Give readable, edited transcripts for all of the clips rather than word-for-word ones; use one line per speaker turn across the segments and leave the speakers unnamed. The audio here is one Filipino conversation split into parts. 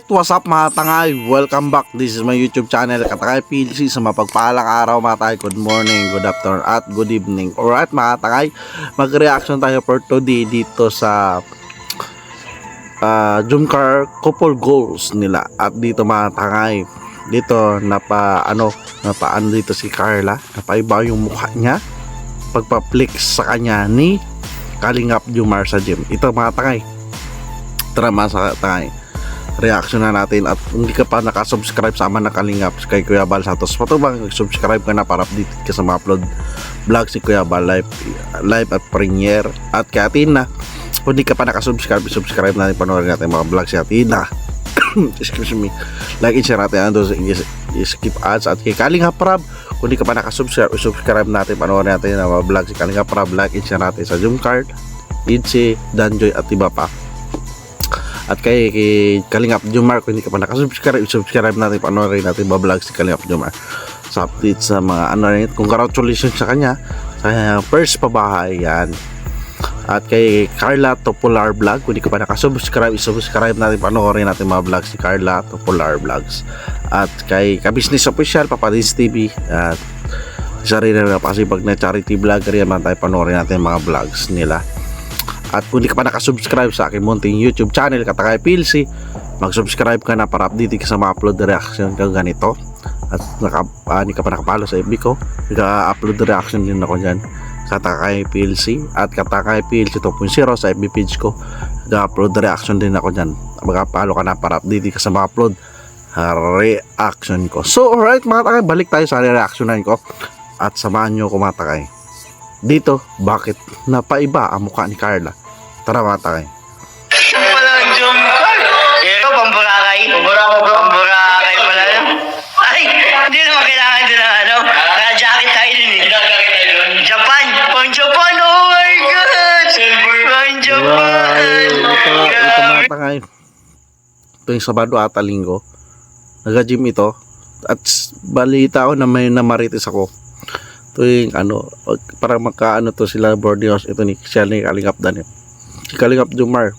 what's up mga tangay? Welcome back. This is my YouTube channel, Katangay PLC. Sa mapagpalang araw mga tangay, good morning, good afternoon, at good evening. Alright mga tangay, mag-reaction tayo for today dito sa Jumcar couple goals nila. At dito mga tangay, dito napaano dito si Carla, napaiba yung mukha niya pagpa-flex sa kanya ni Kalingap Jumar sa gym. Ito mga tangay, tara mga tangay, reaction na natin. At kung hindi ka pa nakasubscribe sa aman na Kalingap kay Kuya Bal Santos, patubang subscribe ka na para update ka sa mga upload vlog si Kuya Bal live at premiere. At kay Atina, kung hindi ka pa nakasubscribe, subscribe natin, panoorin natin mga vlog si Atina. Excuse me, like and share natin ando, skip ads. At kay Kalingap Rab, kung hindi ka pa nakasubscribe, subscribe natin, panoorin natin ang mga vlog si Kalingap Rab, like and share natin sa Jumcar, Idsi, Danjoy at iba pa. At kay Kalingap Jumar, kung hindi ka pa nakasubscribe, subscribe natin, panoorin natin ba-vlog si Kalingap Jumar sa update sa mga congratulations sa kanya sa first pabahay yan. At kay Carla Topolar Vlog, kung hindi ka pa nakasubscribe, subscribe natin, panoorin natin mga vlog si Carla Topolar Vlogs. At kay Ka-Business Official, Papadins TV, at isa rin na pasipag na charity vlogger yan, tayo panoorin natin mga vlogs nila. At kung hindi ka pa nakasubscribe sa aking munting YouTube channel, Katangay PLC, mag-subscribe ka na para update ka sa mga upload reaction ka ganito. At hindi ka pa nakapalo sa FB ko, naka-upload reaction din ako dyan, Katangay PLC. At Katangay PLC 2.0 sa FB page ko, naka-upload reaction din ako dyan. Mag-apalo ka na para update ka sa mga upload reaction ko. So alright mga takay, balik tayo sa reactionan ko. At samahan nyo ko mga takay dito, bakit napaiba ang mukha ni Carla. Tara mga takay.
Walang Jumcar. Ito, pamburakay. Pamburakay pala. Ay, hindi naman kailangan din ng ano. Naka-jacket tayo din eh. Japan. Pang Japan. Oh my God. Pang Japan.
Ito mga takay, ito yung Sabado ata Linggo, nag-gym ito. At balita ko na may namarites ako. Ito yung para magkaano to sila boarding house. Ito ni Kalingap Daniel, si Kalingap Jumar,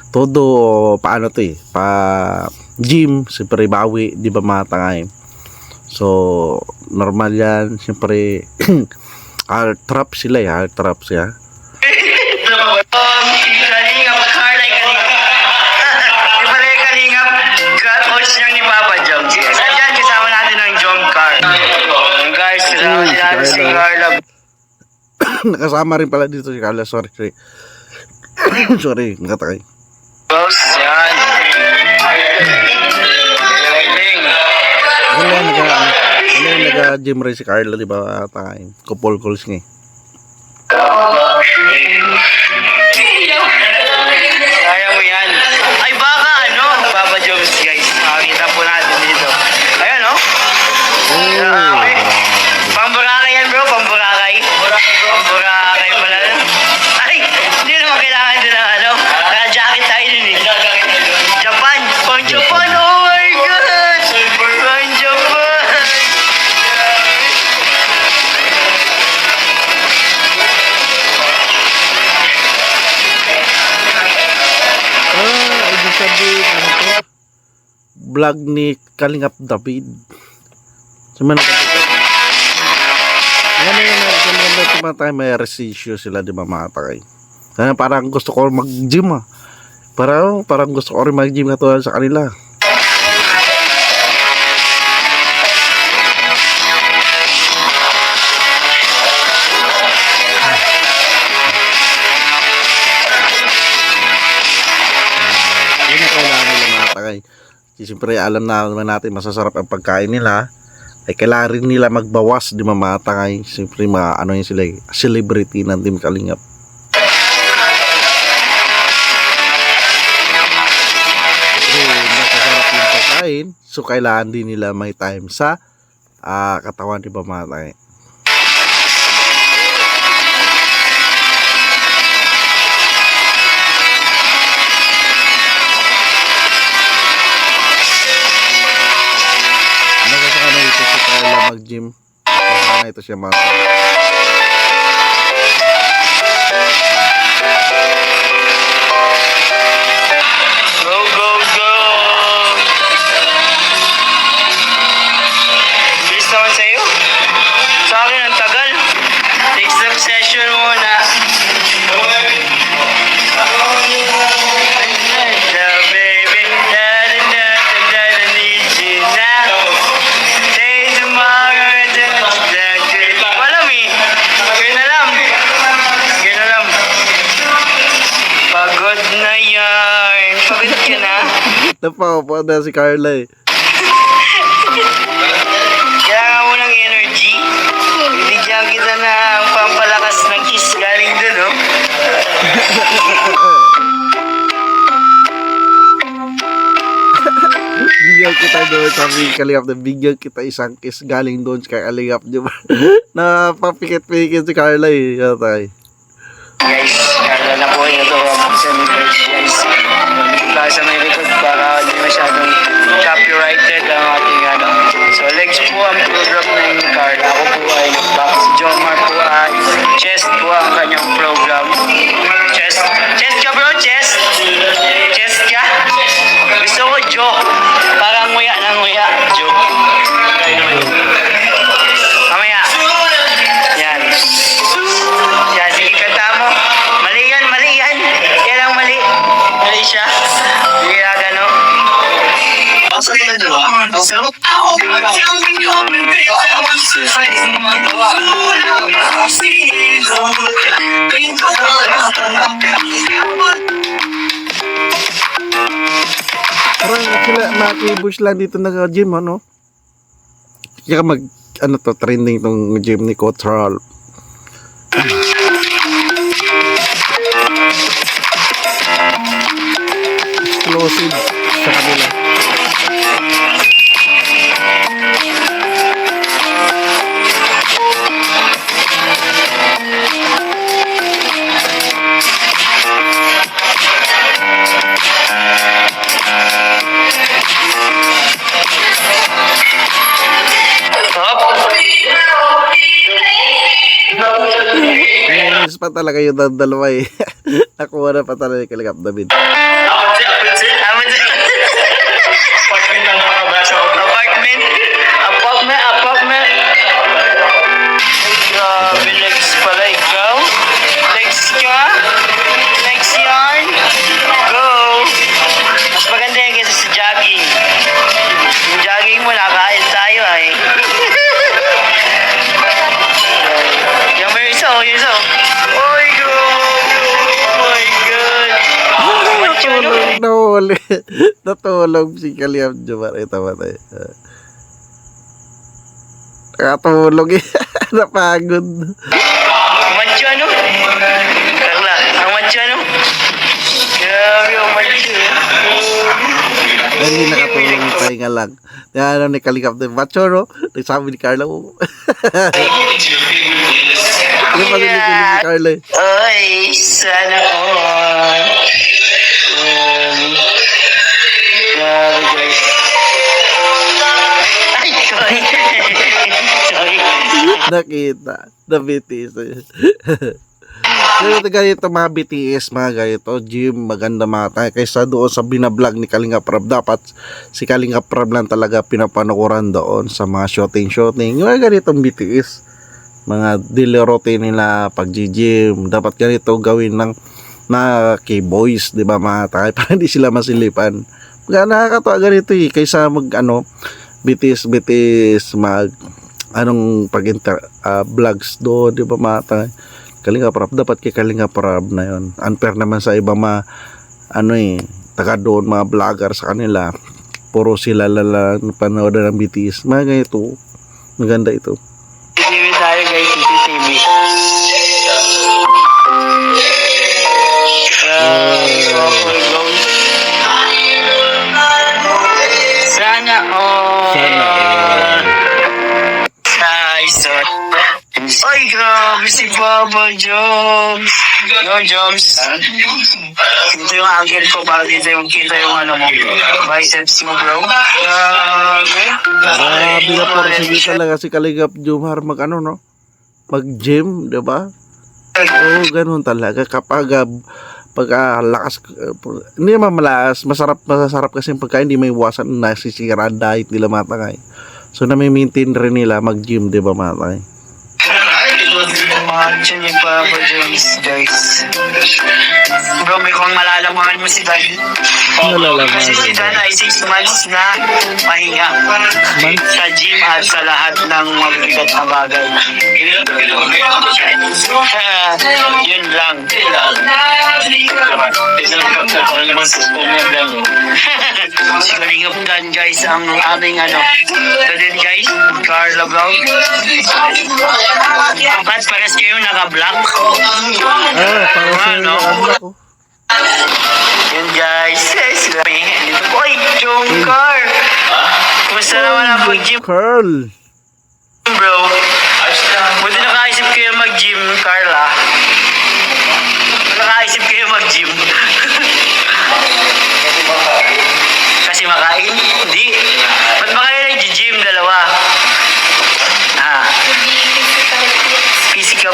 todo paano to pa gym, siyempre bawi, di ba mga tangay. So normal yan, siyempre. Heart trap sila heart trap siya.
Kalingap, Carla, Kalingap. Di pala yung Kalingap, coach niyang ni Papa Joms. Diyan, kasama natin ang Jumcar. Guys, kasama natin si Carla.
Nakasama rin pala dito si Carla. Sorry. Sorry, nakatakay.
Boss, yan.
Nag-gym rin si Carla, di ba? Couple calls nga.
Kaya mo yan. Ay baka Papa Joms guys. Makakita po natin dito. Ayan Grabe. Pamburakay yan bro, pamburakay. Pamburakay pala. Ay, hindi naman kailangan din ng naka-jacket tayo din eh. Japan, pang Japan. Oh my God. Pang Japan.
Ibig sabihin, vlog ni Kalingap David. Ano may resisyo sila, di ba mga takay? Kaya parang gusto ko mag-gym parang gusto ko rin mag-gym katulad sa kanila. Yun ang kailangan nila mga takay. Siyempre alam naman natin masasarap ang pagkain nila, ay kailangan rin nila magbawas, di mga takay. Siyempre yun sila, celebrity ng Team Kalingap. Masasarap yung pagkain, so kailangan din nila may time sa katawan, di ba mga takay? Mag-gym. Sana ito siya mga
Go, go, go.
Napaupo na si Carla eh.
Kailangan mo ng energy. Bibigyan kita ng pampalakas ng kiss galing dun, no?
Bigyan kita doon, sabi ni Kalingap na bigyan kita isang kiss galing doon kay Kalingap, di ba? Na papikit-pikit si Carla eh. Yatay.
Guys, kaya na po ito ang sa guys. Mula sa may likod para hindi masyadong copyrighted ang ating ano. So legs po ang program ng Carla. Ako po ay back. Si Jomar po ay chest po ang kanyang program. Chest. Chest ka bro, chest. Chest ka. Gusto ko Joe. Parang nguya na nguya. Joe. Mamaya. Yan. Yan, sige kanta mo. Mali yan, mali yan. Yan ang mali. Mali siya. Hindi na gano.
Sa kita dalawa, so,
Parang sila nakibush lang dito nag-gym, ano? Kaya mag, ano to, trending tong gym ni Cotral. Explosive sa kanila. Ayos pa talaga yung dalawa eh. Nakuha na pa talaga yung Kalingap David.
Apartment. Grabe, legs pala ikaw. Legs ka. Legs yarn. Go. Mas maganda yan kaysa sa jogging. Yung jogging mo, nakain tayo ay. Yung may isa, yung isa. Oh my God. Oh my God.
Natulog na huli. Natulog si Kalingap Jomar. Ito ba tayo? Nakatulog eh. Napagod.
Ang macho ano? Carla, ang macho ano? Grabe ang macho.
Hindi nakatulog yung pahinga lang. Yan ano ni Kalingap David. Machoro. Nagsabi ni Carla. Ano pa din ni Carla eh.
Ay, sana all. Grabe guys. Ay, sorry. Sorry.
Nakita. Na BTS. Pero ganito mga BTS, mga ganito, gym, maganda mga tayo. Kaysa doon sa binablog ni Kalingap Rab, dapat si Kalingap Rab lang talaga pinapanokuran doon sa mga shooting. Yung mga ganitong BTS, mga daily routine nila pag gym, dapat ganito gawin ng mga K-boys, di ba mga tayo, para hindi sila masilipan. Mga nakakatawa ganito eh, kaysa mag BTS mag vlogs doon, di ba mga tayo. Kalingap Rab, dapat kay Kalingap Rab na yun. Unfair naman sa iba taga doon, mga vlogger sa kanila. Puro sila panood ng BTS. Mga ganito, maganda ito.
CCTV tayo guys, CCTV. Sana all.
Sana all.
Nice. Ay, grabe si Baba Joms. No, Joms. Ito yung angle ko para dito yung kita yung ano mo. Biceps mo, bro. Grabe.
Grabe na po sige talaga si Kalingap Jomar mag-gym, di ba? Oo, ganun talaga. Kapag lakas, hindi naman malakas, masarap kasi yung pagkain, hindi may iwasan na nasisira ang diet nila matangay. So, na-maintain rin nila mag-gym, di ba matangay?
Mga action yung Papa Jones, guys. Bro, may kung malalamangan mo si Dan.
Nalalaman.
Kasi si Dan ay 6 months na pahinga sa gym at sa lahat ng mabibigat na bagay. Yun lang. Si Kalingap Dan, guys, ang aming ano. Ito din, guys, Carla Vlog. Ba't pares kayo naka-block?
Para sa
Ano?
ano ko.
Yun, guys. Dito po, Jungkar. Kumusta naman ang pag-gym,
Carl.
bro? Buti nakaisip kayo mag-gym, Carla. Nakaisip kayo mag-gym. Kasi makain? Hindi. Ba't ba kayo nag-gym dalawa? Ah. Physical.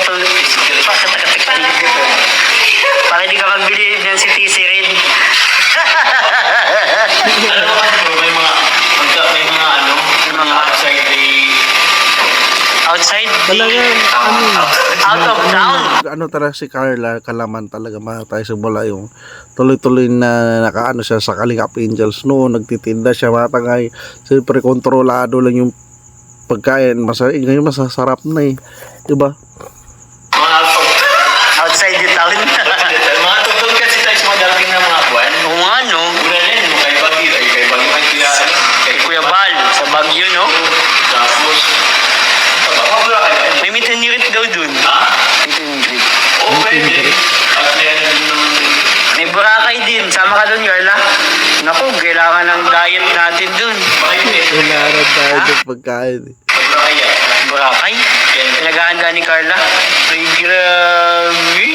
Para hindi ka magbili ng si TC rin.
May mga outside day.
Outside
Talaga,
out of town.
Ano talaga si Carla, kalaman talaga tayo sa bola yung tuloy-tuloy na nakaano siya sa Kalingap Angels noon, nagtitinda siya matangay. Siyempre kontrolado lang yung pagkain, ngayon masasarap na eh. Diba?
Mga
Outside the town.
mga tugtog kasi tayo sa mga darating na mga buwan.
Oo nga, no?
Una rin, kay Bagyo ang kila,
Kay Kuya Bal, sa Baguio, no?
tapos, mabula kayo.
May meet and greet daw dun.
Ha?
Meet and greet.
Oo, pwede. At may ano din ng...
May Boracay din. Sama ka dun, Carla. Naku, kailangan ng diet natin dun.
Kailangan tayo ng pagkain eh.
Mabula kayo.
Boracay? Pinag-aanda ni Carla. Ay, grabe.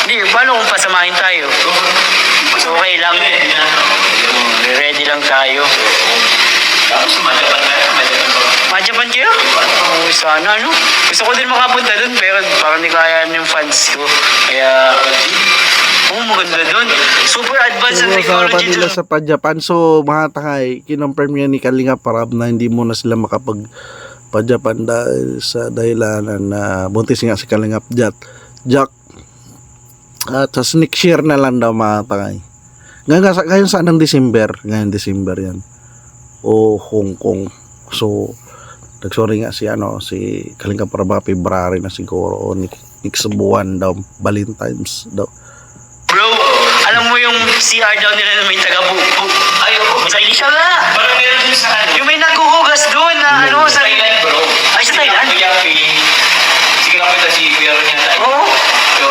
Hindi, paano kung pasamahin tayo? Okay lang. Ready lang tayo.
Tapos sumajapan tayo.
Majapan kayo? Oo, sana, no? Gusto ko din makapunta dun, pero parang hindi kaya yung fans ko. Kaya, maganda dun. Super advanced ang
Pero usapan
technology
nila
dun.
sa Japan, so mga takay, kinonfirm niya ni Kalingap Parab na hindi muna sila makapag pa-Japan dahil sa dahilanan na buntis nga si Kalingap Jack. At sa next year na lang daw mga takay. Ngayon saan ng December? Ngayon December yan. O Hong Kong. So, nagsorry nga si Kalingap Parab, February na siguro o next buwan daw, Valentine's daw.
Bro, alam mo yung CR daw nila na may taga-buko?
Ayoko.
Sa Elisha nga!
Parang meron din sa ano.
Yung may naghuhugas doon na ano sa...
Thailand, bro.
Ay, sa Thailand?
Kuya P. Sige lang kita si Kuya Ron yata.
Oo.
So,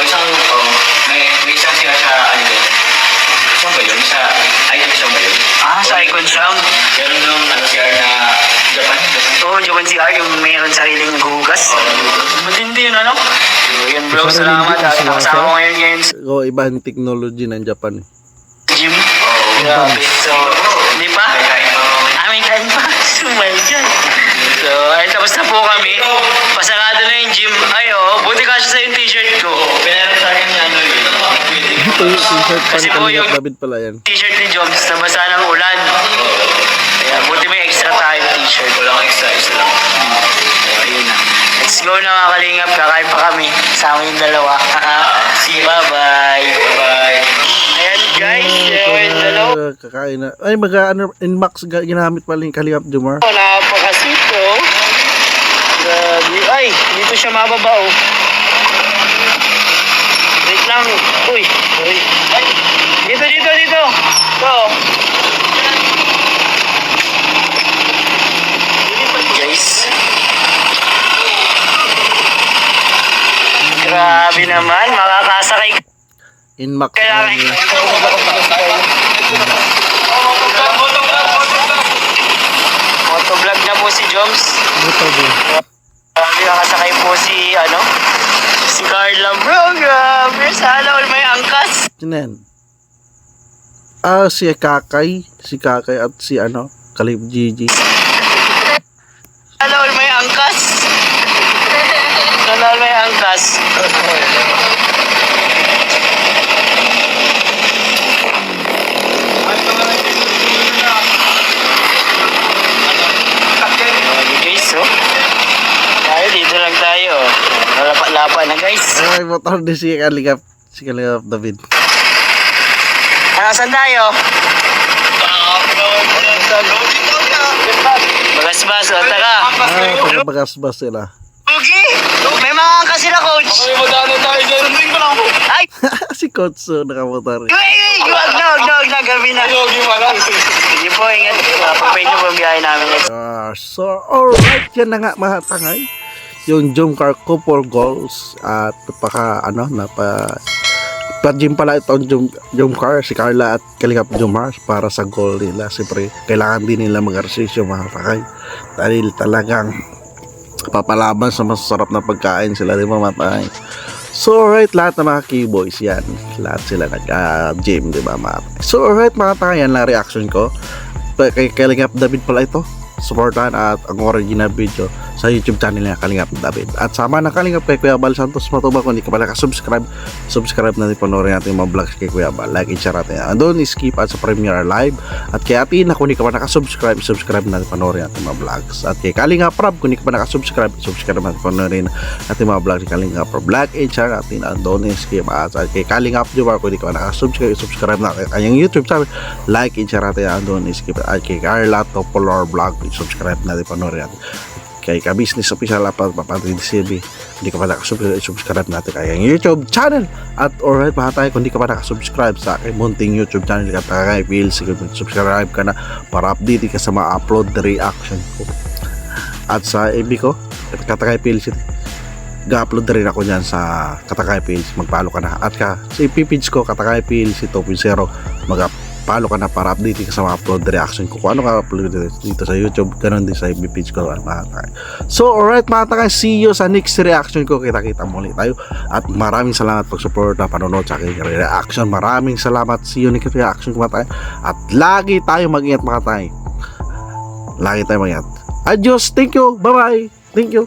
may isang sila sa ano yun. Saan ba yun? Sa isang ba yun?
Sa Icon Sound.
Meron nung CR na Japan.
Oo, Japan CR, yung mayroon sariling naghuhugas. Matindi yun, ano? So, yun bro,
Sa
salamat.
sarili kasi
Nakasama ko ngayon sa
O ibang technology ng Japan.
gym. Grabe. So, hindi pa? May kain pa. Oh my God. So, ay, tapos na po kami. Pasarado na yung gym. Ay, buti kasi sa yung t-shirt ko.
Meron sa akin ano yun.
Ito yung t-shirt pa
Kasi
ni
po yung-
Kalingap David pala yan.
T-shirt ni Jobs, nabasa ng ulan. Kaya buti may extra tayo t-shirt.
Walang extra lang.
Ayun na. Let's go na mga kalingap. Kakain pa kami. Sama yung dalawa. See you. Bye-bye.
Bye-bye.
Ayan guys. Yung dalawa.
Kakain na. Ay, Inmax ginamit pala yung Kalingap Jomar.
Napakasito. Grabe. Ay, dito siya mababa oh. Wait lang. Uy. Uy. Ay. Dito. Ito. Guys. Grabe naman. Makakasakay ka.
Inmax
Kailangan. Motovlog na po si Joms. Nakasakay po si Carla bro. Grabe. Sana all may angkas.
Sinen. Si Kakay at si Kalib Gigi.
Sana all may angkas. Sana all may angkas. Guys, guys.
Ay, motor din si Kalingap. Si Kalingap David.
Saan tayo? Bagas-bas, o tara.
Ay, pagkabagas-bas sila.
Okay. May mga angka sila, coach. Ay!
Si Coach so, nakamotor.
Huwag na, gabi na. Sige po, ingat. Papay niyo po ang biyahe namin.
So, alright, yan na nga mga tangay. Yung Jump Car ko for goals at pa-gym pala itong Jump Car, si Carla at Kalingap Jumars para sa goal nila. Siyempre, kailangan din nila mag-arsisyo mga tangay. Dahil talagang papalaban sa masarap na pagkain sila, di ba mga tangay? So, alright, lahat ng mga keyboys yan. Lahat sila nag-gym, di ba mga tangay? So, alright mga tangay, yan lang reaction ko. Kay Kalingap David pala ito. Supportan at ang original video sa YouTube channel niya Kalingap David. At sama na Kalingap kay Kuya Bal Santos Matubang. Kung hindi ka pa nakasubscribe, subscribe natin, panoorin natin yung mga vlogs kay Kuya Bal. Like and share natin. Andun, skip at sa Premiere Live. At kay Atina, kung hindi ka pa nakasubscribe, subscribe natin, panoorin natin mga vlogs. At kay Kalingap Rob, kung hindi ka pa nakasubscribe, subscribe natin, panoorin natin mga vlogs kay Kalingap Rob. Like and share natin. Andun, skip at kay Kalingap Jumar, kung hindi ka pa nakasubscribe, subscribe natin kanyang YouTube channel. Like and share natin. Andun, skip at kay Carla Topolor Vlog, subscribe natin, panoorin natin. Kay Ka-Business Official Papatid CB, hindi ka pa nakasubscribe, subscribe natin kayang YouTube channel. At alright mga tayo, kung hindi ka pa nakasubscribe sa aking munting YouTube channel, kay Pills, subscribe ka na para update ka sa mga upload reaction ko. At sa FB ko, Katakay Pills, ga-upload rin ako dyan sa Katakay Pills, magpalo ka na. At sa FB page ko, Katakay Pills 2.0, mag-follow ka na para update ka sa mga upload reaction ko. Kung ano ka upload dito sa YouTube, ganun din sa FB page ko mga takay. So alright mga takay, see you sa next reaction ko. Kita-kita muli tayo. At maraming salamat pag-support na panonood sa aking reaction. Maraming salamat. See you next reaction ko mga takay. At lagi tayo mag-ingat mga takay. Lagi tayo mag-ingat. Adios. Thank you. Bye-bye. Thank you.